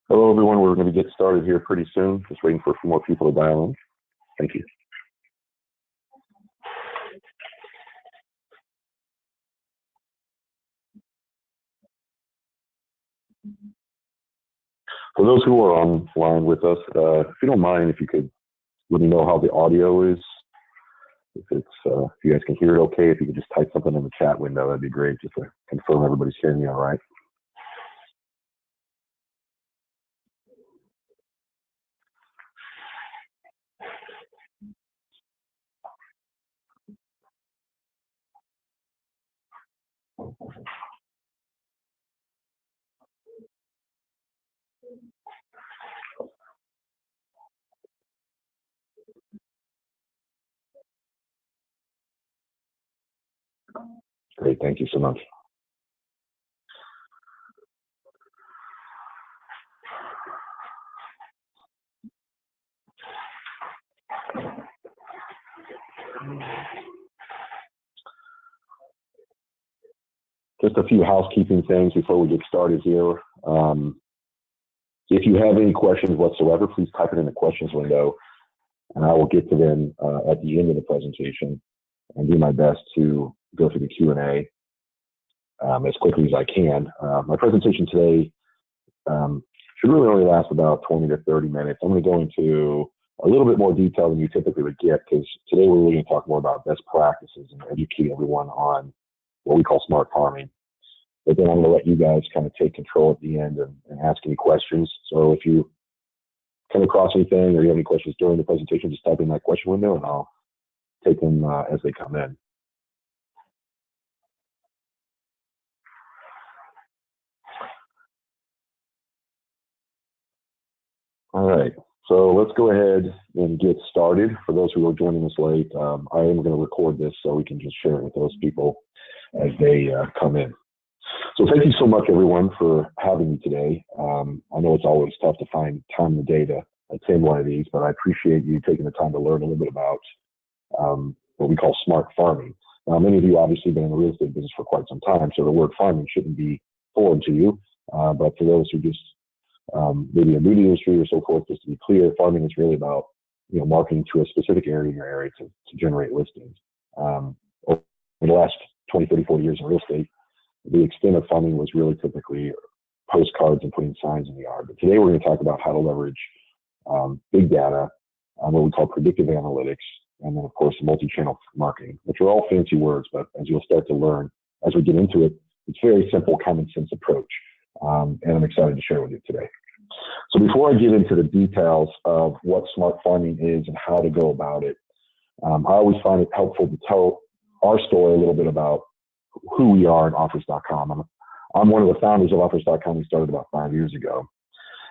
Hello, everyone. We're going to get started here pretty soon. Just waiting for a few more people to dial in. Thank you. For those who are online with us, if you don't mind, if you could let me know how the audio is. If you guys can hear it okay, if you could just type something in the chat window, that'd be great, just to confirm everybody's hearing me all right. Great, thank you so much. Just a few housekeeping things before we get started here. If you have any questions whatsoever, please type it in the questions window, and I will get to them at the end of the presentation and do my best to go through the Q&A as quickly as I can. My presentation today should really only last about 20 to 30 minutes. I'm going to go into a little bit more detail than you typically would get, because today we're really going to talk more about best practices and educate everyone on what we call smart farming. But then I'm going to let you guys kind of take control at the end and ask any questions. So if you come across anything or you have any questions during the presentation, just type in that question window and I'll take them as they come in. All right, so let's go ahead and get started. For those who are joining us late, I am going to record this so we can just share it with those people as they come in. So thank you so much, everyone, for having me today. I know it's always tough to find time in the day to attend one of these, but I appreciate you taking the time to learn a little bit about what we call smart farming. Now, many of you obviously have been in the real estate business for quite some time, so the word farming shouldn't be foreign to you. But for those who just maybe a new industry or so forth, just to be clear, farming is really about marketing to a specific area in your area to generate listings. Over the last 20, 30, 40 years in real estate, the extent of farming was really typically postcards and putting signs in the yard. But today we're going to talk about how to leverage big data, what we call predictive analytics, and then of course multi-channel marketing, which are all fancy words, but as you'll start to learn as we get into it, it's a very simple, common sense approach. And I'm excited to share with you today. So before I get into the details of what smart farming is and how to go about it, I always find it helpful to tell our story a little bit about who we are at Offerscom. I'm one of the founders of Offerscom. We started about 5 years ago.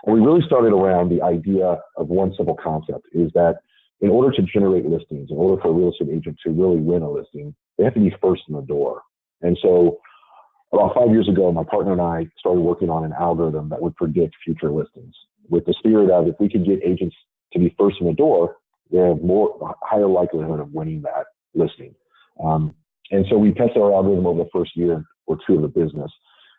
And we really started around the idea of one simple concept, is that in order to generate listings, in order for a real estate agent to really win a listing, they have to be first in the door. And so about 5 years ago, my partner and I started working on an algorithm that would predict future listings, with the spirit of, if we could get agents to be first in the door, they have higher likelihood of winning that listing. And so we tested our algorithm over the first year or two of the business,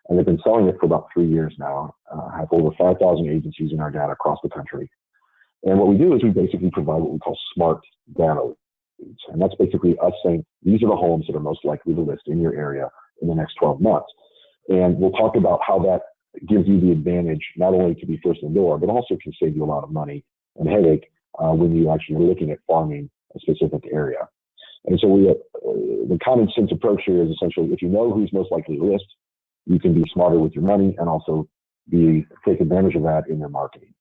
and they've been selling it for about 3 years now. Have over 5,000 agents using our data across the country. And what we do is we basically provide what we call smart data leads. And that's basically us saying, these are the homes that are most likely to list in your area in the next 12 months. And we'll talk about how that gives you the advantage, not only to be first in the door, but also can save you a lot of money and headache when you actually are looking at farming a specific area. And so the common sense approach here is essentially, if you know who's most likely to list, you can be smarter with your money and also take advantage of that in your marketing.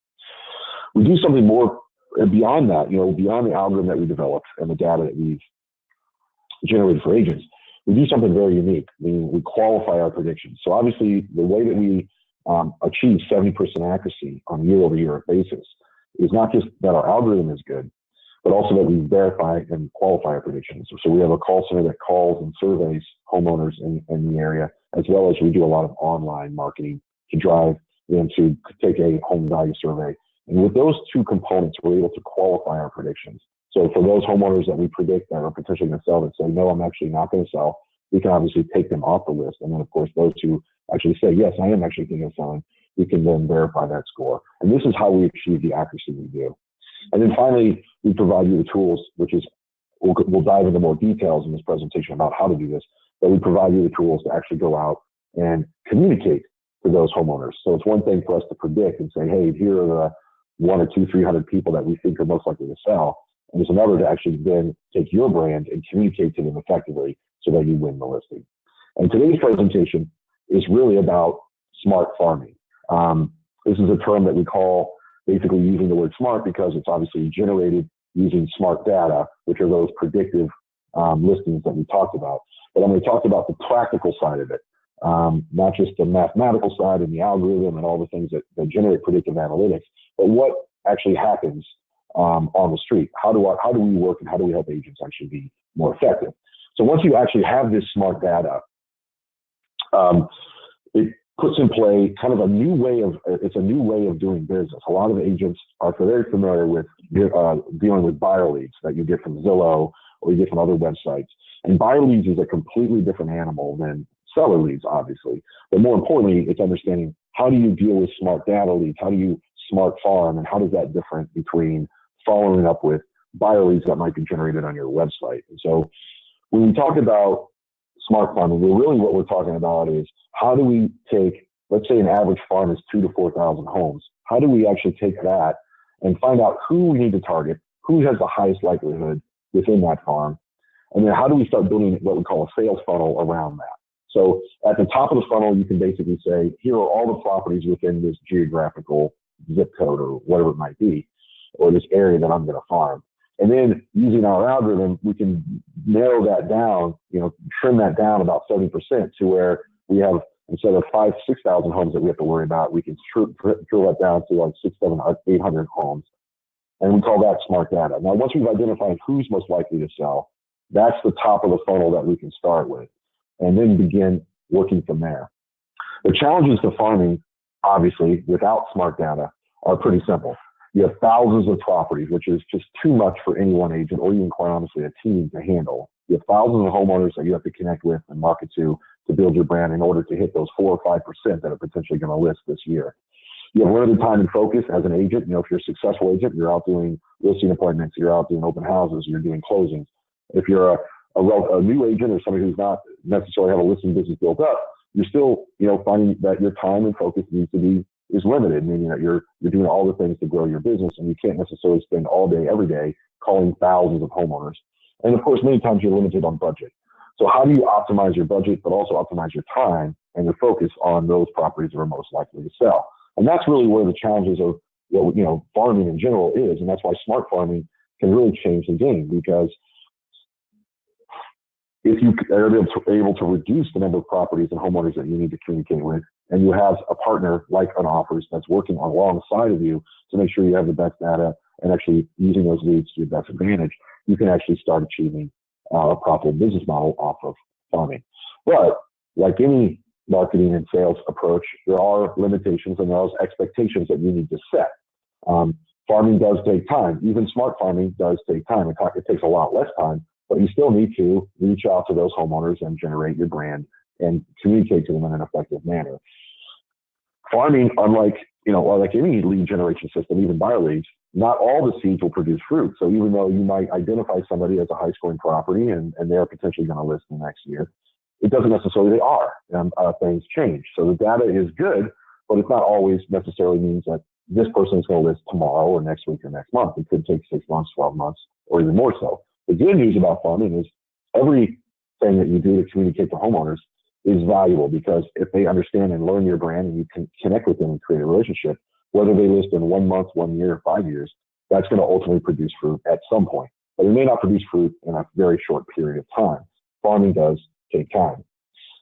We do something more beyond that, beyond the algorithm that we developed and the data that we've generated for agents. We do something very unique. We qualify our predictions. So obviously, the way that we achieve 70% accuracy on a year-over-year basis is not just that our algorithm is good, but also that we verify and qualify our predictions. So we have a call center that calls and surveys homeowners in the area, as well as we do a lot of online marketing to drive than to take a home value survey. And with those two components, we're able to qualify our predictions. So for those homeowners that we predict that are potentially going to sell that say, no, I'm actually not going to sell, we can obviously take them off the list. And then, of course, those who actually say, yes, I am actually thinking of selling, we can then verify that score. And this is how we achieve the accuracy we do. And then finally, we provide you the tools, which is, we'll dive into more details in this presentation about how to do this, but we provide you the tools to actually go out and communicate to those homeowners. So it's one thing for us to predict and say, hey, here are the 100 or 200, 300 people that we think are most likely to sell. And there's another to actually then take your brand and communicate to them effectively so that you win the listing. And today's presentation is really about smart farming. This is a term that we call basically using the word smart because it's obviously generated using smart data, which are those predictive listings that we talked about. But I'm going to talk about the practical side of it, not just the mathematical side and the algorithm and all the things that generate predictive analytics, but what actually happens on the street. How do we work and how do we help agents actually be more effective? So once you actually have this smart data, it puts in play kind of a new way of doing business. A lot of agents are very familiar with dealing with buyer leads that you get from Zillow or you get from other websites. And buyer leads is a completely different animal than seller leads, obviously. But more importantly, it's understanding how do you deal with smart data leads? How do you smart farm? And how does that differ between following up with buyer leads that might be generated on your website? And so when we talk about smart farming, what we're talking about is how do we take, let's say an average farm is 2,000 to 4,000 homes. How do we actually take that and find out who we need to target, who has the highest likelihood within that farm, and then how do we start building what we call a sales funnel around that? So at the top of the funnel, you can basically say, here are all the properties within this geographical zip code or whatever it might be, or this area that I'm going to farm. And then using our algorithm, we can narrow that down, trim that down about 70% to where we have, instead of 5,000 to 6,000 homes that we have to worry about, we can drill that down to like 600, 700, 800 homes. And we call that smart data. Now, once we've identified who's most likely to sell, that's the top of the funnel that we can start with and then begin working from there. The challenges to farming, obviously, without smart data are pretty simple. You have thousands of properties, which is just too much for any one agent or even, quite honestly, a team to handle. You have thousands of homeowners that you have to connect with and market to build your brand in order to hit those 4 or 5% that are potentially going to list this year. You have limited time and focus as an agent. If you're a successful agent, you're out doing listing appointments, you're out doing open houses, you're doing closings. If you're a new agent or somebody who's not necessarily have a listing business built up, you're still, finding that your time and focus is limited, meaning that you're doing all the things to grow your business and you can't necessarily spend all day, every day calling thousands of homeowners. And of course, many times you're limited on budget. So how do you optimize your budget, but also optimize your time and your focus on those properties that are most likely to sell? And that's really where the challenges of farming in general is. And that's why smart farming can really change the game, because if you are able to reduce the number of properties and homeowners that you need to communicate with, and you have a partner like an Offers that's working alongside of you to make sure you have the best data and actually using those leads to your best advantage, you can actually start achieving a profitable business model off of farming. But like any marketing and sales approach, there are limitations and there are expectations that you need to set. Farming does take time. Even smart farming does take time. It takes a lot less time, but you still need to reach out to those homeowners and generate your brand and communicate to them in an effective manner. Farming, unlike any lead generation system, even buyer leads, not all the seeds will produce fruit. So even though you might identify somebody as a high scoring property and they're potentially going to list in the next year, it doesn't necessarily they are. Things change. So the data is good, but it's not always necessarily means that this person is going to list tomorrow or next week or next month. It could take 6 months, 12 months, or even more so. The good news about farming is everything that you do to communicate to homeowners is valuable, because if they understand and learn your brand and you can connect with them and create a relationship, whether they list in 1 month, 1 year, 5 years, that's going to ultimately produce fruit at some point. But it may not produce fruit in a very short period of time. Farming does take time.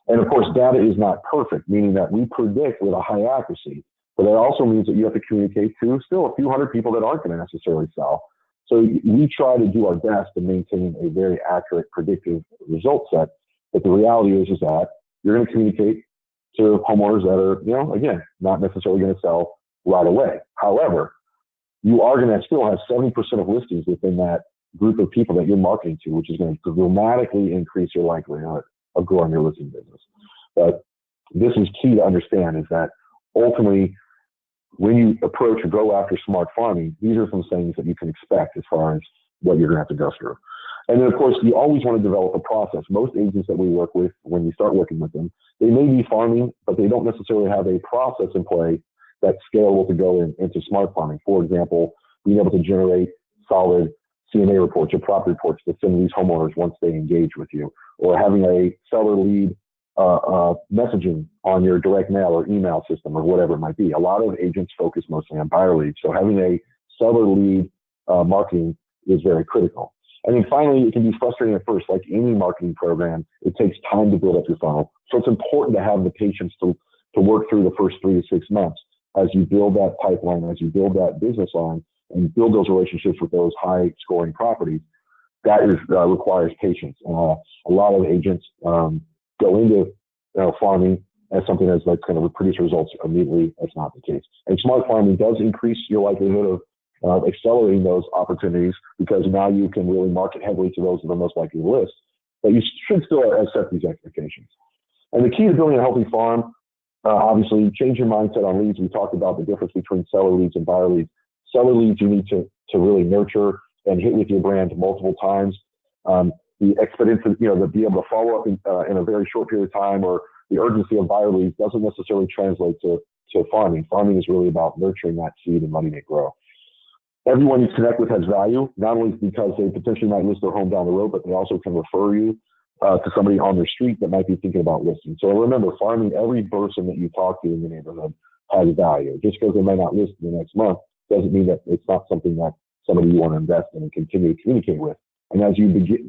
And of course, data is not perfect, meaning that we predict with a high accuracy, but that also means that you have to communicate to still a few hundred people that aren't going to necessarily sell. So we try to do our best to maintain a very accurate predictive result set. But the reality is that you're going to communicate to homeowners that are, again, not necessarily going to sell right away. However, you are going to still have 70% of listings within that group of people that you're marketing to, which is going to dramatically increase your likelihood of growing your listing business. But this is key to understand, is that ultimately, when you approach or go after smart farming, these are some things that you can expect as far as what you're going to have to go through. And then, of course, you always want to develop a process. Most agents that we work with, when you start working with them, they may be farming, but they don't necessarily have a process in play that's scalable to go into smart farming. For example, being able to generate solid CNA reports or property reports to send these homeowners once they engage with you, or having a seller lead messaging on your direct mail or email system or whatever it might be. A lot of agents focus mostly on buyer leads. So having a seller lead marketing is very critical. And then finally, it can be frustrating at first. Like any marketing program, it takes time to build up your funnel. So it's important to have the patience to work through the first 3 to 6 months as you build that pipeline, as you build that business line and build those relationships with those high scoring properties. That requires patience. A lot of agents go into farming as something that's like kind of produce results immediately. That's not the case. And smart farming does increase your likelihood of accelerating those opportunities, because now you can really market heavily to those that are most likely to list. But you should still set these expectations. And the key to building a healthy farm, obviously, change your mindset on leads. We talked about the difference between seller leads and buyer leads. Seller leads you need to really nurture and hit with your brand multiple times. The expedience, to be able to follow up in a very short period of time, or the urgency of buyer leads doesn't necessarily translate to farming. Farming is really about nurturing that seed and letting it grow. Everyone you connect with has value, not only because they potentially might list their home down the road, but they also can refer you to somebody on their street that might be thinking about listing. So remember, farming, every person that you talk to in the neighborhood has value. Just because they might not list in the next month doesn't mean that it's not something that somebody you want to invest in and continue to communicate with. And as you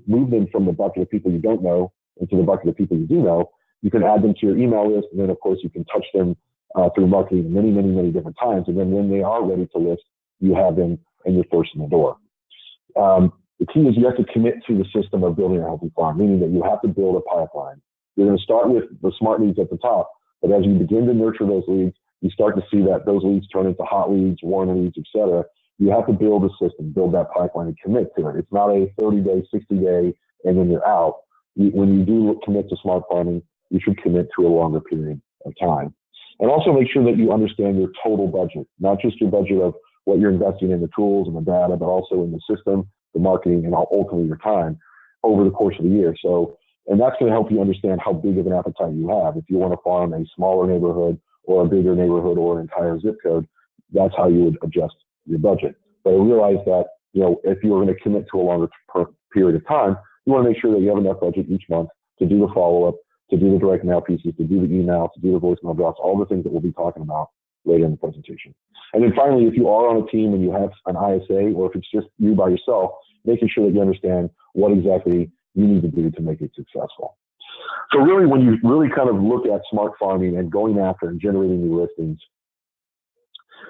move them from the bucket of people you don't know into the bucket of people you do know, you can add them to your email list. And then, of course, you can touch them through marketing many, many, many different times. And then when they are ready to list, you have them and you're first in the door. The key is you have to commit to the system of building a healthy farm, meaning that you have to build a pipeline. You're going to start with the smart leads at the top, but as you begin to nurture those leads, you start to see that those leads turn into hot leads, warm leads, et cetera. You have to build a system, build that pipeline, and commit to it. It's not a 30-day, 60-day, and then you're out. When you do commit to smart farming, you should commit to a longer period of time. And also make sure that you understand your total budget, not just your budget of what you're investing in the tools and the data, but also in the system, the marketing, and ultimately your time over the course of the year. So, and that's going to help you understand how big of an appetite you have. If you want to farm a smaller neighborhood or a bigger neighborhood or an entire zip code, that's how you would adjust your budget. But I realize that, if you're going to commit to a longer period of time, you want to make sure that you have enough budget each month to do the follow-up, to do the direct mail pieces, to do the email, to do the voicemail drops, all the things that we'll be talking about later in the presentation. And then finally, if you are on a team and you have an ISA, or if it's just you by yourself, making sure that you understand what exactly you need to do to make it successful. So really, when you really kind of look at smart farming and going after and generating new listings,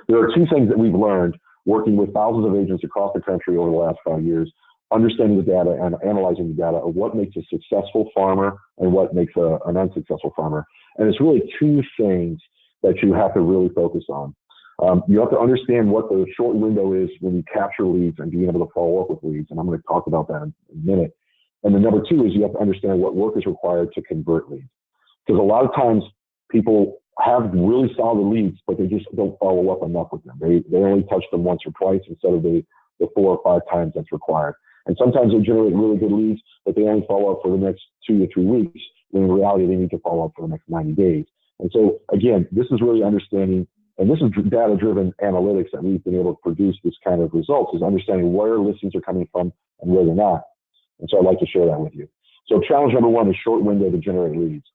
there are two things that we've learned working with thousands of agents across the country over the last 5 years, understanding the data and analyzing the data of what makes a successful farmer and what makes an unsuccessful farmer. And it's really two things that you have to really focus on. You have to understand what the short window is when you capture leads and being able to follow up with leads. And I'm going to talk about that in a minute. And then number two is you have to understand what work is required to convert leads. Because a lot of times people have really solid leads, but they just don't follow up enough with them. They only touch them once or twice instead of the 4 or 5 times that's required. And sometimes they generate really good leads, but they only follow up for the next 2 to 3 weeks, when in reality they need to follow up for the next 90 days. And so again, this is really understanding, and this is data-driven analytics that we've been able to produce this kind of results, is understanding where listings are coming from and where they're not. And so I'd like to share that with you. So challenge number one is short window to generate leads.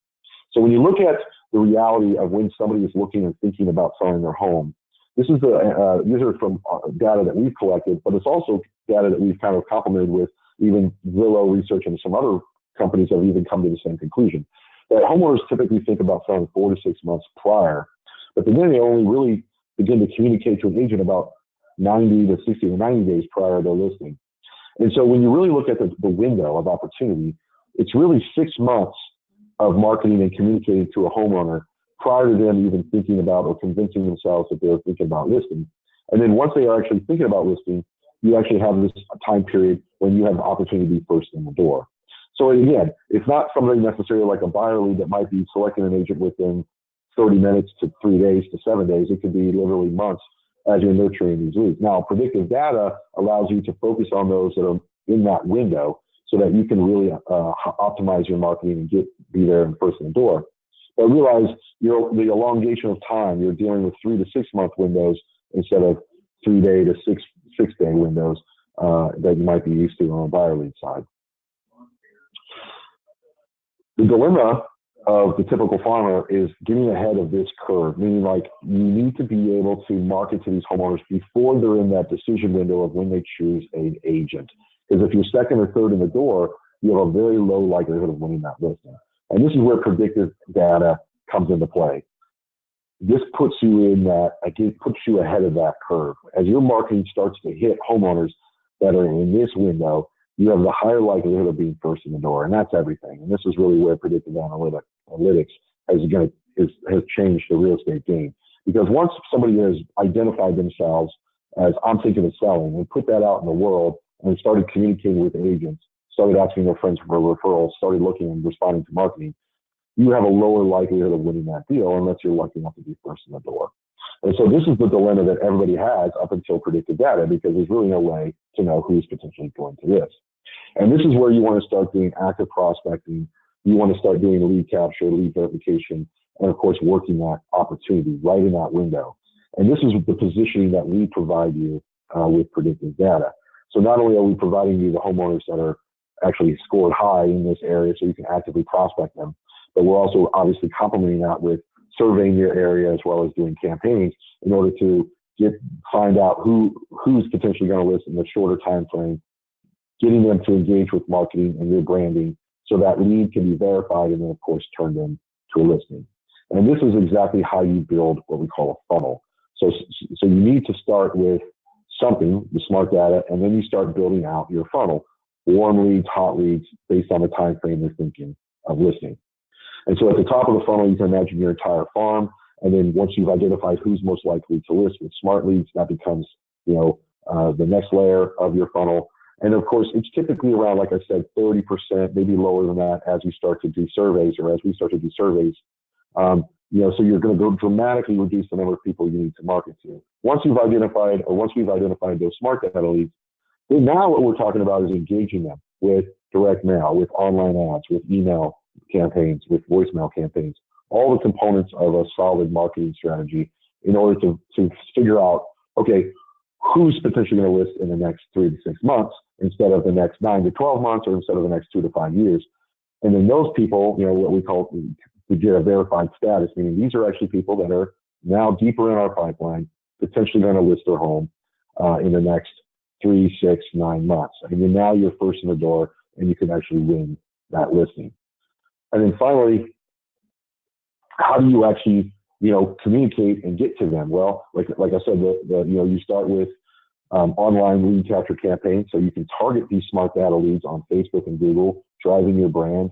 So when you look at the reality of when somebody is looking and thinking about selling their home, these are from data that we've collected, but it's also data that we've kind of complemented with even Zillow research, and some other companies have even come to the same conclusion. That homeowners typically think about selling 4 to 6 months prior, but then they only really begin to communicate to an agent about 90 to 60 to 90 days prior to their listing. And so when you really look at the window of opportunity, it's really 6 months of marketing and communicating to a homeowner prior to them even thinking about or convincing themselves that they're thinking about listing. And then once they are actually thinking about listing, you actually have this time period when you have the opportunity to be first in the door. So again, it's not something necessarily like a buyer lead that might be selecting an agent within 30 minutes to 3 days to 7 days. It could be literally months as you're nurturing these leads. Now, predictive data allows you to focus on those that are in that window so that you can really optimize your marketing and be there and first in the door. But realize the elongation of time, you're dealing with 3 to 6 month windows instead of 3 day to 6 day windows that you might be used to on a buyer lead side. The dilemma of the typical farmer is getting ahead of this curve, meaning like you need to be able to market to these homeowners before they're in that decision window of when they choose an agent. Because if you're second or third in the door, you have a very low likelihood of winning that listing. And this is where predictive data comes into play. This puts you in that, again, puts you ahead of that curve. As your marketing starts to hit homeowners that are in this window, you have the higher likelihood of being first in the door, and that's everything. And this is really where predictive analytics has changed the real estate game. Because once somebody has identified themselves as I'm thinking of selling and put that out in the world and started communicating with agents, started asking their friends for referrals, started looking and responding to marketing, you have a lower likelihood of winning that deal unless you're lucky enough to be first in the door. And so this is the dilemma that everybody has up until predictive data, because there's really no way to know who's potentially going to this. And this is where you want to start doing active prospecting. You want to start doing lead capture, lead verification, and of course, working that opportunity right in that window. And this is the positioning that we provide you with predictive data. So not only are we providing you the homeowners that are actually scored high in this area so you can actively prospect them, but we're also obviously complementing that with surveying your area as well as doing campaigns in order to find out who's potentially going to list in the shorter time frame, getting them to engage with marketing and your branding so that lead can be verified and then of course turned into a listing. And this is exactly how you build what we call a funnel. So you need to start with something, the smart data, and then you start building out your funnel, warm leads, hot leads, based on the time frame you're thinking of listing. And so at the top of the funnel, you can imagine your entire farm. And then once you've identified who's most likely to list with smart leads, that becomes, the next layer of your funnel. And of course, it's typically around, like I said, 30%, maybe lower than that as you start to do surveys or as we start to do surveys. So you're going to go dramatically reduce the number of people you need to market to. Once we've identified those smart data leads, then now what we're talking about is engaging them with direct mail, with online ads, with email campaigns, with voicemail campaigns, all the components of a solid marketing strategy in order to figure out, okay, who's potentially going to list in the next 3 to 6 months instead of the next 9 to 12 months or instead of the next 2 to 5 years. And then those people, what we call to get a verified status, meaning these are actually people that are now deeper in our pipeline, potentially going to list their home in the next 3, 6, 9 months. And then now you're first in the door and you can actually win that listing. And then finally, how do you actually, communicate and get to them? Well, like I said, you start with online lead capture campaigns, so you can target these smart data leads on Facebook and Google, driving your brand,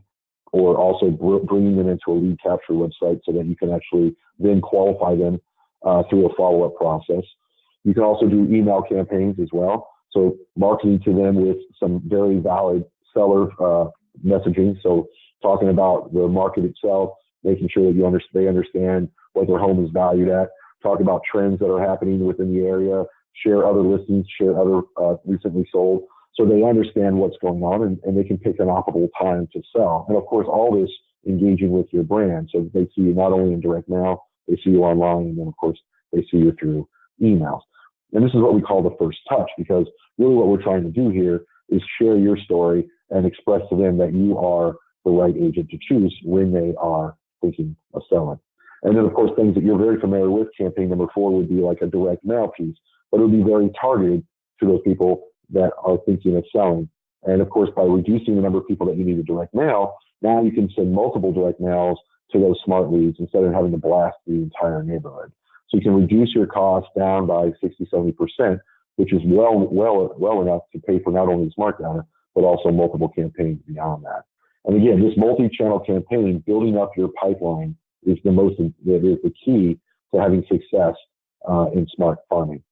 or also bringing them into a lead capture website so that you can actually then qualify them through a follow-up process. You can also do email campaigns as well, so marketing to them with some very valid seller messaging. So talking about the market itself, making sure that they understand what their home is valued at, talk about trends that are happening within the area, share other listings, share other recently sold, so they understand what's going on and they can pick an optimal time to sell. And of course, all this engaging with your brand. So they see you not only in direct mail, they see you online, and then of course, they see you through emails. And this is what we call the first touch, because really what we're trying to do here is share your story and express to them that you are the right agent to choose when they are thinking of selling. And then, of course, things that you're very familiar with, campaign number 4 would be like a direct mail piece, but it would be very targeted to those people that are thinking of selling. And of course, by reducing the number of people that you need to direct mail, now you can send multiple direct mails to those smart leads instead of having to blast the entire neighborhood. So you can reduce your costs down by 60, 70%, which is well enough to pay for not only the smart data, but also multiple campaigns beyond that. And again, this multi-channel campaign, building up your pipeline, is the key to having success in smart farming.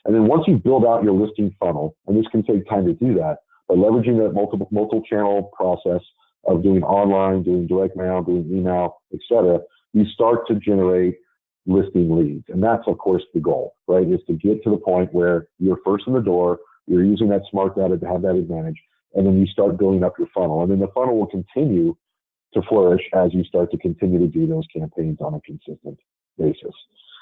And then once you build out your listing funnel, and this can take time to do that, by leveraging that multiple channel process of doing online, doing direct mail, doing email, etc., you start to generate listing leads. And that's, of course, the goal, right? Is to get to the point where you're first in the door, you're using that smart data to have that advantage, and then you start building up your funnel. And then the funnel will continue to flourish as you start to continue to do those campaigns on a consistent basis.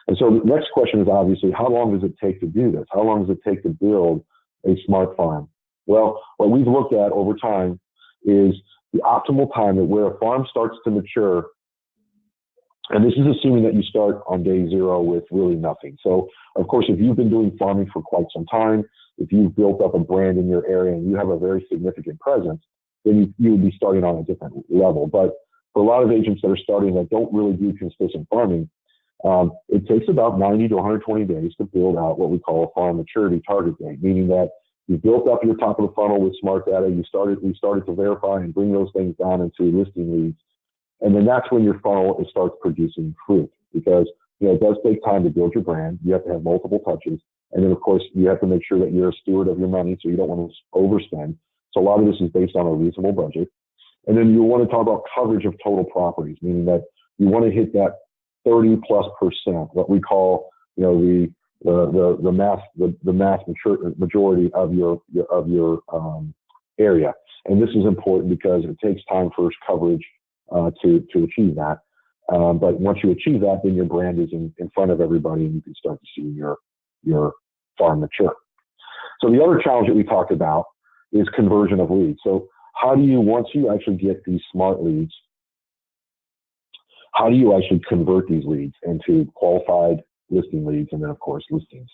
And so the next question is obviously, how long does it take to do this? How long does it take to build a smart farm? Well, what we've looked at over time is the optimal time that where a farm starts to mature. And this is assuming that you start on day zero with really nothing. So, of course, if you've been doing farming for quite some time, if you've built up a brand in your area and you have a very significant presence, then you would be starting on a different level. But for a lot of agents that are starting that don't really do consistent farming, it takes about 90 to 120 days to build out what we call a farm maturity target date, meaning that you built up your top of the funnel with smart data. We started to verify and bring those things down into listing leads. And then that's when your funnel starts producing fruit, because it does take time to build your brand. You have to have multiple touches. And then, of course, you have to make sure that you're a steward of your money, so you don't want to overspend. So a lot of this is based on a reasonable budget. And then you want to talk about coverage of total properties, meaning that you want to hit that 30+%, what we call, the mass majority of your area. And this is important because it takes time for coverage to achieve that. But once you achieve that, then your brand is in front of everybody, and you can start to see your farm mature. So the other challenge that we talked about is conversion of leads. So how do you, once you actually get these smart leads, how do you actually convert these leads into qualified listing leads, and then, of course, listings?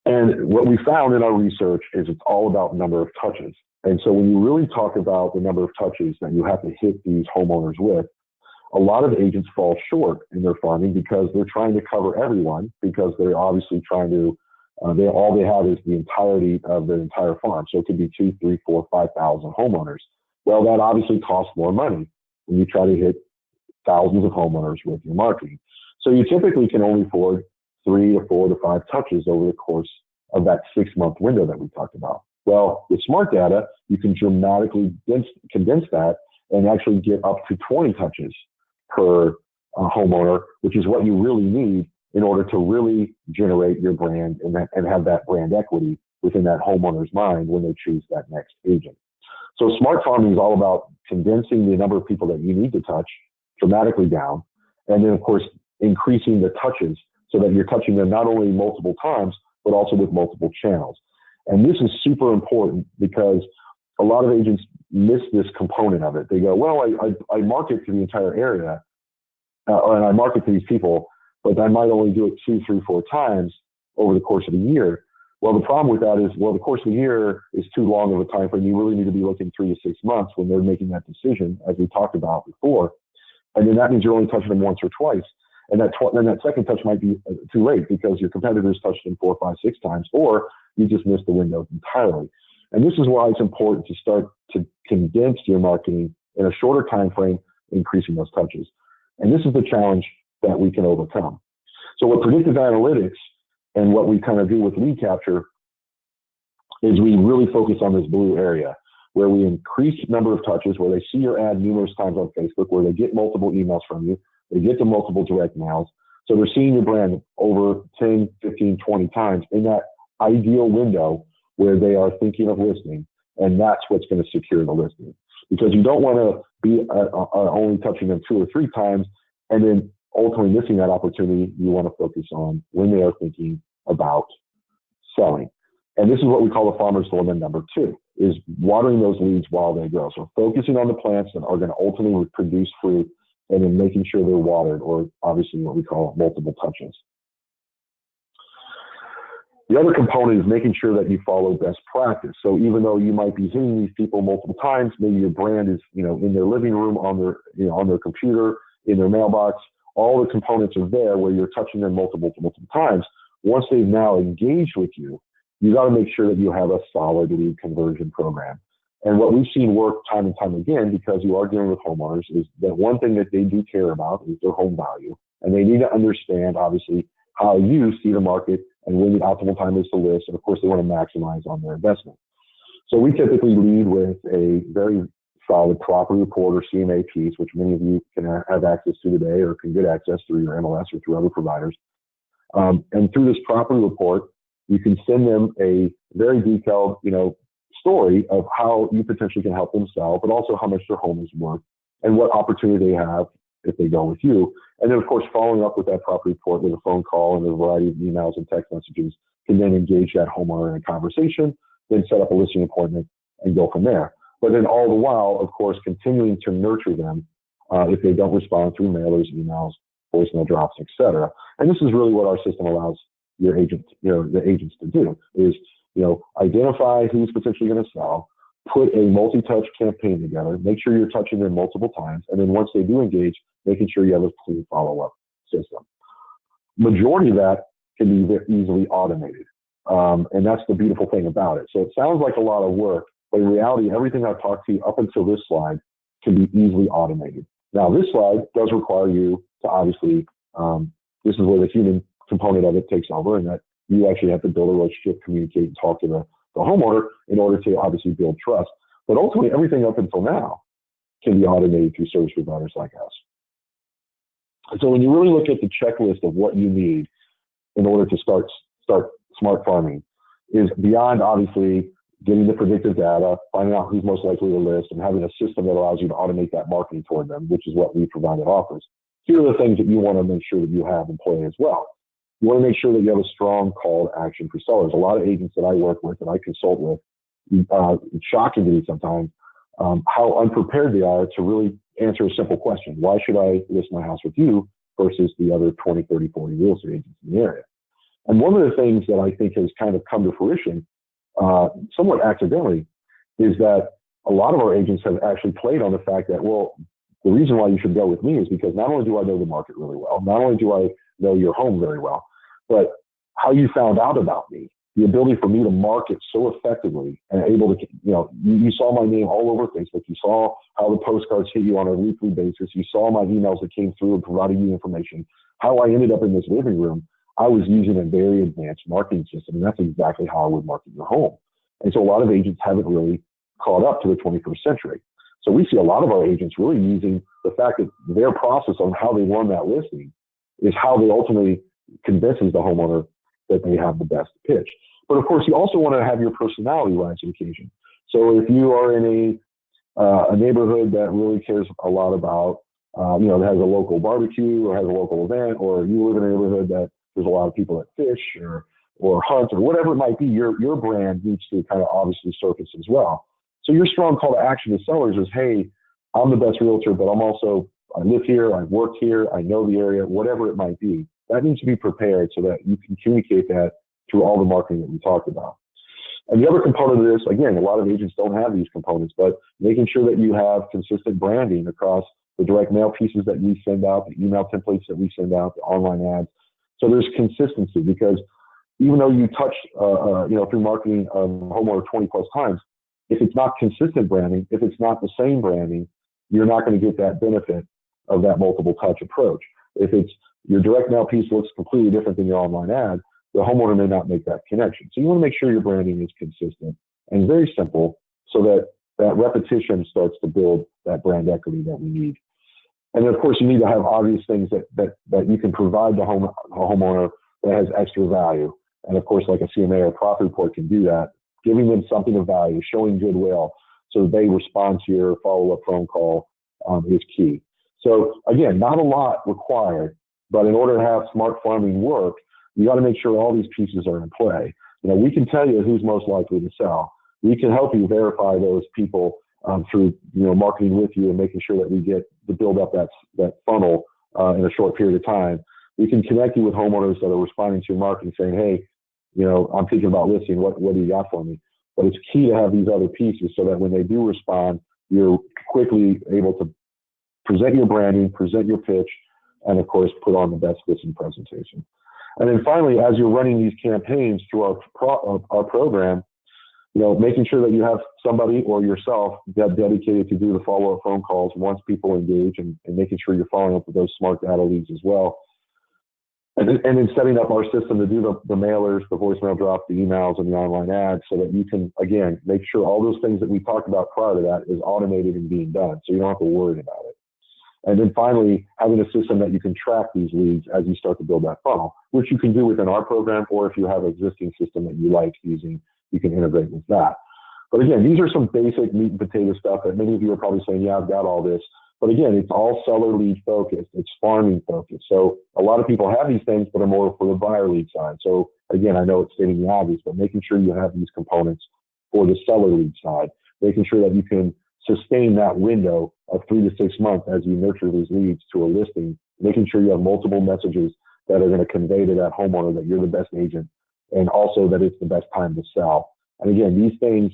And what we found in our research is it's all about number of touches. And so when you really talk about the number of touches that you have to hit these homeowners with, a lot of agents fall short in their farming because they're trying to cover everyone, because they're obviously trying to, all they have is the entirety of the entire farm. So it could be 2, 3, 4, 5,000 homeowners. Well, that obviously costs more money when you try to hit thousands of homeowners with your marketing. So you typically can only afford 3 to 4 to 5 touches over the course of that 6-month window that we talked about. Well, with smart data, you can dramatically condense that and actually get up to 20 touches per homeowner, which is what you really need in order to really generate your brand and have that brand equity within that homeowner's mind when they choose that next agent. So smart farming is all about condensing the number of people that you need to touch dramatically down, and then, of course, increasing the touches so that you're touching them not only multiple times, but also with multiple channels. And this is super important because a lot of agents miss this component of it. They go, well, I market to the entire area, and I market to these people, but I might only do it 2, 3, 4 times over the course of a year. Well, the problem with that is, the course of a year is too long of a time frame. You really need to be looking 3 to 6 months when they're making that decision, as we talked about before. And then that means you're only touching them once or twice. And then that second touch might be too late because your competitors touched them 4, 5, 6 times, or you just missed the window entirely. And this is why it's important to start to condense your marketing in a shorter time frame, increasing those touches. And this is the challenge that we can overcome. So what predictive analytics and what we kind of do with lead capture is we really focus on this blue area where we increase number of touches, where they see your ad numerous times on Facebook, where they get multiple emails from you, they get the multiple direct mails. So they're seeing your brand over 10, 15, 20 times in that ideal window where they are thinking of listing. And that's what's going to secure the listing, because you don't want to be only touching them 2 or 3 times and then ultimately missing that opportunity. You want to focus on when they are thinking about selling. And this is what we call the farmer's dilemma number 2, is watering those leads while they grow. So focusing on the plants that are going to ultimately produce fruit, and then making sure they're watered, or obviously what we call multiple touches. The other component is making sure that you follow best practice. So even though you might be hitting these people multiple times, maybe your brand is, in their living room, on their computer, in their mailbox, all the components are there where you're touching them multiple times. Once they've now engaged with you, you got to make sure that you have a solid lead conversion program. And what we've seen work time and time again, because you are dealing with homeowners, is that one thing that they do care about is their home value. And they need to understand, obviously, how you see the market and when the optimal time is to list. And of course, they want to maximize on their investment. So we typically lead with a very solid property report or CMA piece, which many of you can have access to today or can get access through your MLS or through other providers. And through this property report, you can send them a very detailed, story of how you potentially can help them sell, but also how much their home is worth and what opportunity they have if they go with you. And then, of course, following up with that property report with a phone call and a variety of emails and text messages can then engage that homeowner in a conversation, then set up a listing appointment and go from there. But then all the while, of course, continuing to nurture them if they don't respond through mailers, emails, voicemail drops, etc. And this is really what our system allows your agent, the agents to do is, identify who's potentially going to sell, put a multi-touch campaign together, make sure you're touching them multiple times, and then once they do engage, making sure you have a clean follow-up system. Majority of that can be easily automated. And that's the beautiful thing about it. So it sounds like a lot of work, but in reality, everything I've talked to you up until this slide can be easily automated. Now, this slide does require you to obviously, this is where the human component of it takes over, and that you actually have to build a relationship, communicate, and talk to the homeowner in order to obviously build trust. But ultimately, everything up until now can be automated through service providers like us. So when you really look at the checklist of what you need in order to start smart farming, is beyond obviously getting the predictive data, finding out who's most likely to list, and having a system that allows you to automate that marketing toward them, which is what we provide at Offers. Here are the things that you want to make sure that you have in play as well. You want to make sure that you have a strong call to action for sellers. A lot of agents that I work with and I consult with, it's shocking to me sometimes how unprepared they are to really answer a simple question. Why should I list my house with you versus the other 20, 30, 40 real estate agents in the area? And one of the things that I think has kind of come to fruition somewhat accidentally is that a lot of our agents have actually played on the fact that, well, the reason why you should go with me is because not only do I know the market really well, not only do I know your home very well, but how you found out about me, the ability for me to market so effectively and able to, you saw my name all over Facebook. You saw how the postcards hit you on a weekly basis. You saw my emails that came through and provided you information. How I ended up in this living room, I was using a very advanced marketing system, and that's exactly how I would market your home. And so a lot of agents haven't really caught up to the 21st century. So we see a lot of our agents really using the fact that their process on how they run that listing is how they ultimately convinces the homeowner that they have the best pitch. But of course, you also want to have your personality rise to the occasion. So if you are in a neighborhood that really cares a lot about, that has a local barbecue or has a local event, or you live in a neighborhood that there's a lot of people that fish or hunt or whatever it might be, your brand needs to kind of obviously surface as well. So your strong call to action to sellers is, hey, I'm the best realtor, but I live here, I work here, I know the area, whatever it might be. That needs to be prepared so that you can communicate that through all the marketing that we talked about. And the other component of this, again, a lot of agents don't have these components, but making sure that you have consistent branding across the direct mail pieces that we send out, the email templates that we send out, the online ads. So there's consistency, because even though you touch, through marketing a homeowner 20 plus times, if it's not consistent branding, if it's not the same branding, you're not going to get that benefit of that multiple touch approach. If it's your direct mail piece looks completely different than your online ad, the homeowner may not make that connection. So you want to make sure your branding is consistent and very simple, so that that repetition starts to build that brand equity that we need. And then, of course, you need to have obvious things that you can provide the homeowner that has extra value. And of course, like a CMA or profit report can do that, giving them something of value, showing goodwill, so they respond to your follow-up phone call is key. So again, not a lot required, but in order to have smart farming work, you got to make sure all these pieces are in play. We can tell you who's most likely to sell. We can help you verify those people through marketing with you and making sure that we get to build up that funnel in a short period of time. We can connect you with homeowners that are responding to your marketing saying, hey, I'm thinking about listing, what do you got for me? But it's key to have these other pieces so that when they do respond, you're quickly able to present your branding, present your pitch, and of course, put on the best listing presentation. And then finally, as you're running these campaigns through our program, making sure that you have somebody or yourself that dedicated to do the follow-up phone calls once people engage, and making sure you're following up with those smart data leads as well. And then setting up our system to do the mailers, the voicemail drop, the emails, and the online ads, so that you can, again, make sure all those things that we talked about prior to that is automated and being done, so you don't have to worry about it. And then finally, having a system that you can track these leads as you start to build that funnel, which you can do within our program, or if you have an existing system that you like using, you can integrate with that. But again, these are some basic meat and potato stuff that many of you are probably saying, yeah, I've got all this. But again, it's all seller lead focused. It's farming focused. So a lot of people have these things, but are more for the buyer lead side. So again, I know it's stating the obvious, but making sure you have these components for the seller lead side, making sure that you can sustain that window of 3 to 6 months as you nurture these leads to a listing, making sure you have multiple messages that are going to convey to that homeowner that you're the best agent, and also that it's the best time to sell. And again, these things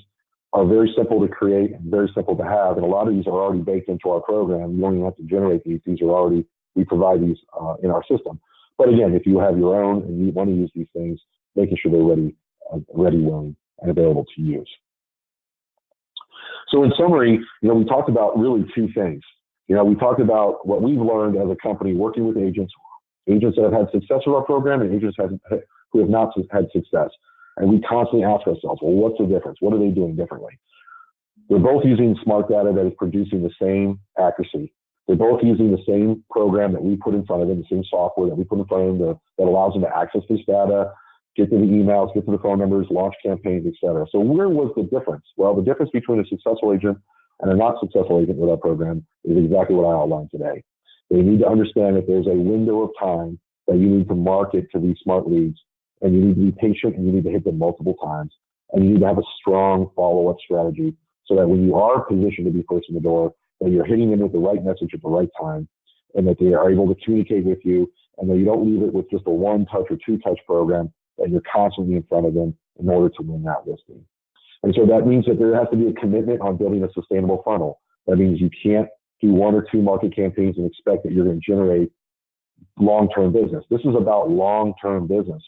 are very simple to create and very simple to have. And a lot of these are already baked into our program. You don't even have to generate these. These are already, we provide these in our system. But again, if you have your own and you want to use these things, making sure they're ready, willing, and available to use. So in summary, we talked about really 2 things. We talked about what we've learned as a company working with agents that have had success with our program, and agents who have not had success. And we constantly ask ourselves, well, what's the difference? What are they doing differently? They're both using smart data that is producing the same accuracy. They're both using the same program that we put in front of them, the same software that we put in front of them that allows them to access this data, get to the emails, get to the phone numbers, launch campaigns, et cetera. So where was the difference? Well, the difference between a successful agent and a not successful agent with our program is exactly what I outlined today. They need to understand that there's a window of time that you need to market to these smart leads, and you need to be patient, and you need to hit them multiple times, and you need to have a strong follow-up strategy so that when you are positioned to be first in the door, that you're hitting them with the right message at the right time, and that they are able to communicate with you, and that you don't leave it with just a 1-touch or 2-touch program, that you're constantly in front of them in order to win that listing. And so that means that there has to be a commitment on building a sustainable funnel. That means you can't do 1 or 2 market campaigns and expect that you're going to generate long-term business. This is about long-term business.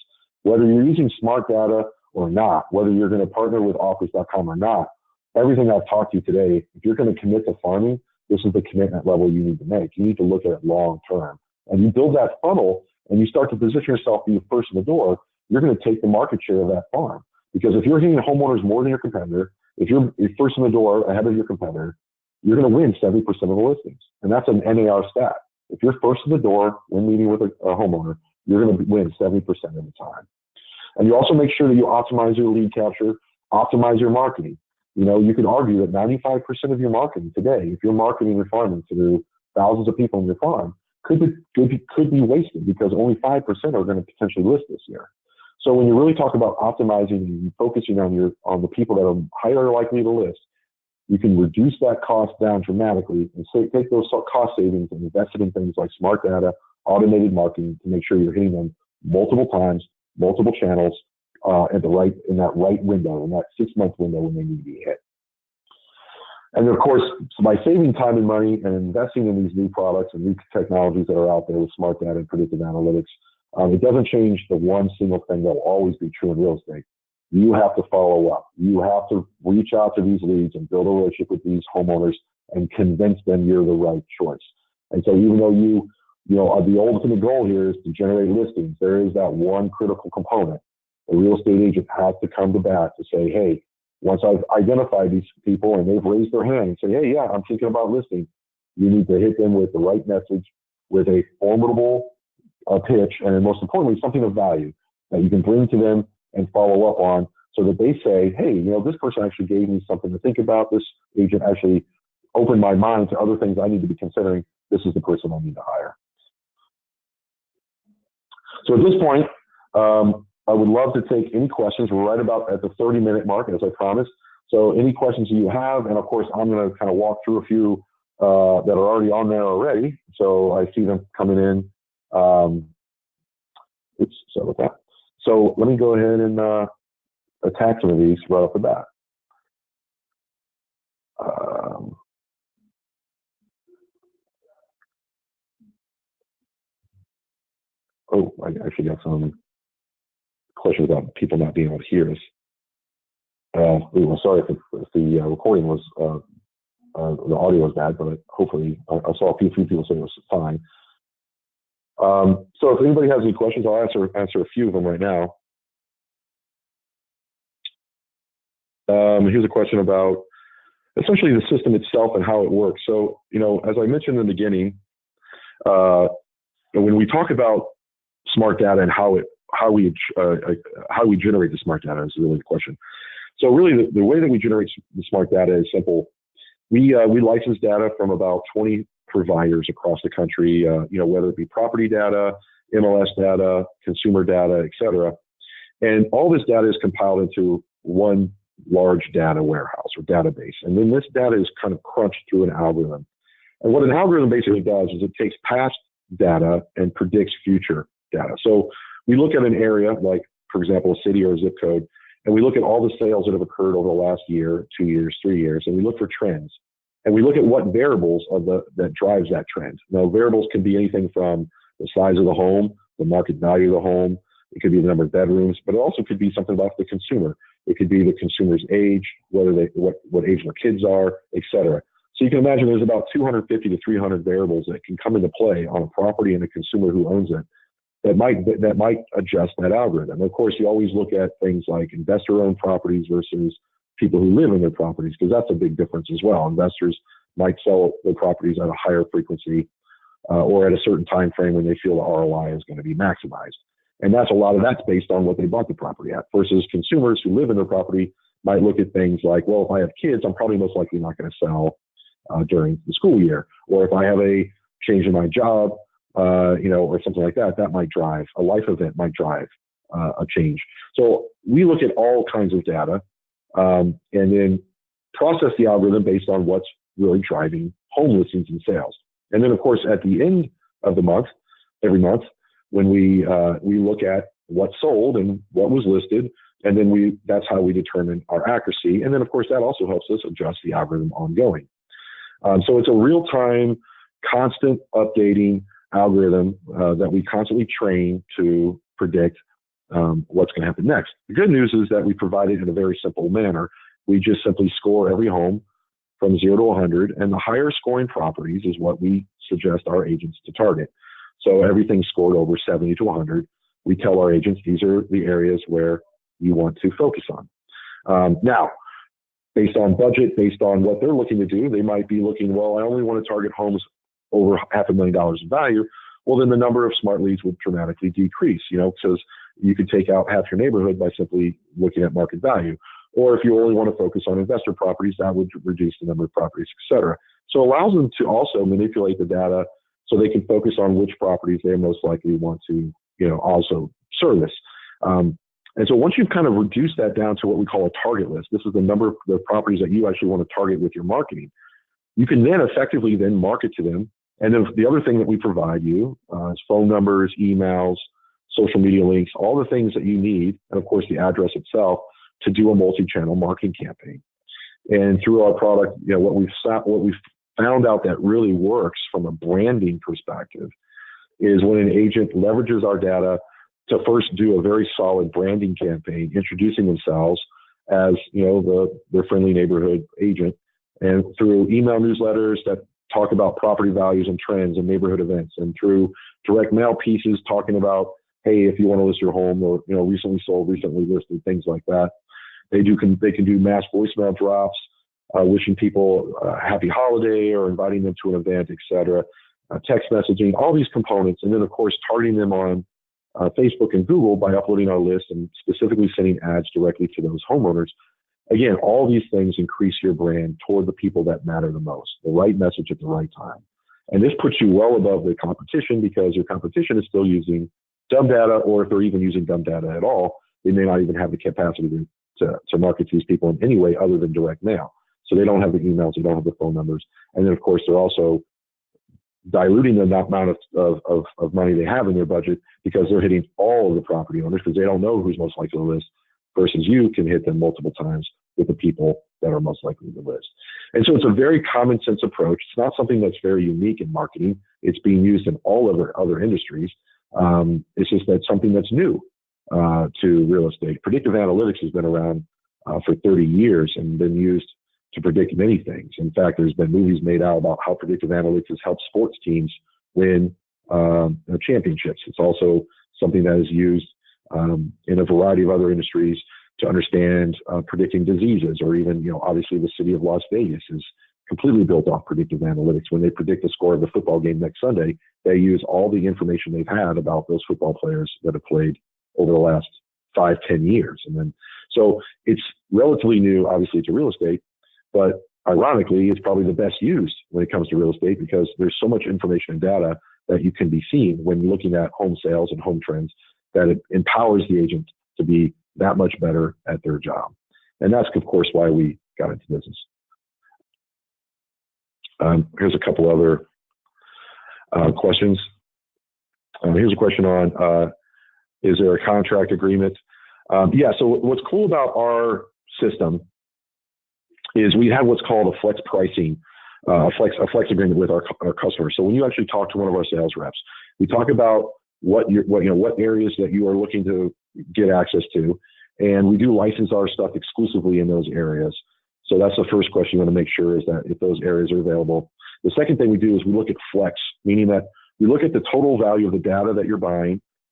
Whether you're using smart data or not, whether you're going to partner with Offerscom or not, everything I've talked to you today, if you're going to commit to farming, this is the commitment level you need to make. You need to look at it long-term. And you build that funnel and you start to position yourself to be first in the door, you're going to take the market share of that farm. Because if you're hitting homeowners more than your competitor, if you're first in the door ahead of your competitor, you're going to win 70% of the listings. And that's an NAR stat. If you're first in the door when meeting with a homeowner, you're going to win 70% of the time. And you also make sure that you optimize your lead capture, optimize your marketing. You could argue that 95% of your marketing today, if you're marketing your farming to thousands of people in your farm, could be wasted because only 5% are going to potentially list this year. So when you really talk about optimizing and focusing on the people that are higher likely to list, you can reduce that cost down dramatically and take those cost savings and invest it in things like smart data, automated marketing to make sure you're hitting them multiple times, multiple channels, in that right window, in that 6-month window when they need to be hit. And of course, by saving time and money and investing in these new products and new technologies that are out there with smart data and predictive analytics, it doesn't change the one single thing that will always be true in real estate. You have to follow up. You have to reach out to these leads and build a relationship with these homeowners and convince them you're the right choice. And so even though the ultimate goal here is to generate listings, there is that one critical component. A real estate agent has to come to bat to say, hey, once I've identified these people and they've raised their hand and say, hey, yeah, I'm thinking about listing, you need to hit them with the right message, with a formidable pitch, and most importantly, something of value that you can bring to them and follow up on so that they say, hey, this person actually gave me something to think about. This agent actually opened my mind to other things I need to be considering. This is the person I need to hire. So at this point, I would love to take any questions. We're right about at the 30-minute mark, as I promised. So any questions you have, and of course, I'm going to kind of walk through a few that are already on there already. So I see them coming in. Oops, sorry about that. So let me go ahead and attack some of these right off the bat. Oh, I actually got some questions about people not being able to hear us. Sorry if the recording was, the audio was bad, but hopefully I saw a few people say it was fine. So if anybody has any questions, I'll answer a few of them right now. Here's a question about essentially the system itself and how it works. So, as I mentioned in the beginning, when we talk about smart data and how we generate the smart data is really the question. So really the way that we generate the smart data is simple. We license data from about 20 providers across the country, whether it be property data, MLS data, consumer data, et cetera. And all this data is compiled into one large data warehouse or database. And then this data is kind of crunched through an algorithm. And what an algorithm basically does is it takes past data and predicts future data. So we look at an area, like, for example, a city or a zip code, and we look at all the sales that have occurred over the last year, 2 years, 3 years, and we look for trends. And we look at what variables that drives that trend. Now, variables can be anything from the size of the home, the market value of the home. It could be the number of bedrooms, but it also could be something about the consumer. It could be the consumer's age, what age their kids are, et cetera. So you can imagine there's about 250 to 300 variables that can come into play on a property and a consumer who owns it that might adjust that algorithm. Of course, you always look at things like investor-owned properties versus people who live in their properties, because that's a big difference as well. Investors might sell their properties at a higher frequency or at a certain time frame when they feel the ROI is going to be maximized. And that's based on what they bought the property at, versus consumers who live in their property might look at things like, well, if I have kids, I'm probably most likely not going to sell during the school year. Or if I have a change in my job, or something like that, that might drive a life event, might drive a change. So we look at all kinds of data and then process the algorithm based on what's really driving home listings and sales. And then, of course, at the end of the month, every month, when we look at what sold and what was listed, and then that's how we determine our accuracy. And then, of course, that also helps us adjust the algorithm ongoing. So it's a real-time, constant updating algorithm that we constantly train to predict what's going to happen next. The good news is that we provide it in a very simple manner. We just simply score every home from 0 to 100, and the higher scoring properties is what we suggest our agents to target. So everything scored over 70 to 100, we tell our agents these are the areas where you want to focus on. Now, based on budget, based on what they're looking to do, they might be looking, well, I only want to target homes over $500,000 in value. Well, then the number of smart leads would dramatically decrease, because you could take out half your neighborhood by simply looking at market value. Or if you only want to focus on investor properties, that would reduce the number of properties, et cetera. So it allows them to also manipulate the data so they can focus on which properties they most likely want to, also service. And so once you've kind of reduced that down to what we call a target list, this is the number of the properties that you actually want to target with your marketing. You can then effectively market to them. And then the other thing that we provide you is phone numbers, emails, social media links, all the things that you need, and of course the address itself, to do a multi-channel marketing campaign. And through our product, what we've found out that really works from a branding perspective is when an agent leverages our data to first do a very solid branding campaign, introducing themselves as their friendly neighborhood agent, and through email newsletters that talk about property values and trends and neighborhood events, and through direct mail pieces talking about, hey, if you want to list your home, or recently sold, recently listed, things like that. They can do mass voicemail drops, wishing people a happy holiday or inviting them to an event, et cetera. Text messaging, all these components, and then of course targeting them on Facebook and Google by uploading our list and specifically sending ads directly to those homeowners. Again, all these things increase your brand toward the people that matter the most, the right message at the right time. And this puts you well above the competition, because your competition is still using dumb data, or if they're even using dumb data at all, they may not even have the capacity to market to these people in any way other than direct mail. So they don't have the emails, they don't have the phone numbers. And then of course, they're also diluting the amount of money they have in their budget, because they're hitting all of the property owners, because they don't know who's most likely to list, versus you can hit them multiple times with the people that are most likely to list. And so it's a very common sense approach. It's not something that's very unique in marketing. It's being used in all other industries. It's just that something that's new to real estate. Predictive analytics has been around for 30 years and been used to predict many things. In fact, there's been movies made out about how predictive analytics has helped sports teams win championships. It's also something that is used in a variety of other industries to understand predicting diseases, or even, obviously the city of Las Vegas is completely built off predictive analytics. When they predict the score of the football game next Sunday, they use all the information they've had about those football players that have played over the last 5-10 years. And then, so it's relatively new, obviously, to real estate, but ironically, it's probably the best used when it comes to real estate, because there's so much information and data that you can be seen when looking at home sales and home trends, that it empowers the agent to be that much better at their job. And that's, of course, why we got into business. Here's a couple other questions. Here's a question on, is there a contract agreement? Yeah, so what's cool about our system is we have what's called a flex pricing, a flex agreement with our customers. So when you actually talk to one of our sales reps, we talk about what areas that you are looking to get access to, and we do license our stuff exclusively in those areas. So that's the first question you want to make sure, is that if those areas are available. The second thing we do is we look at flex, meaning that we look at the total value of the data that you're buying,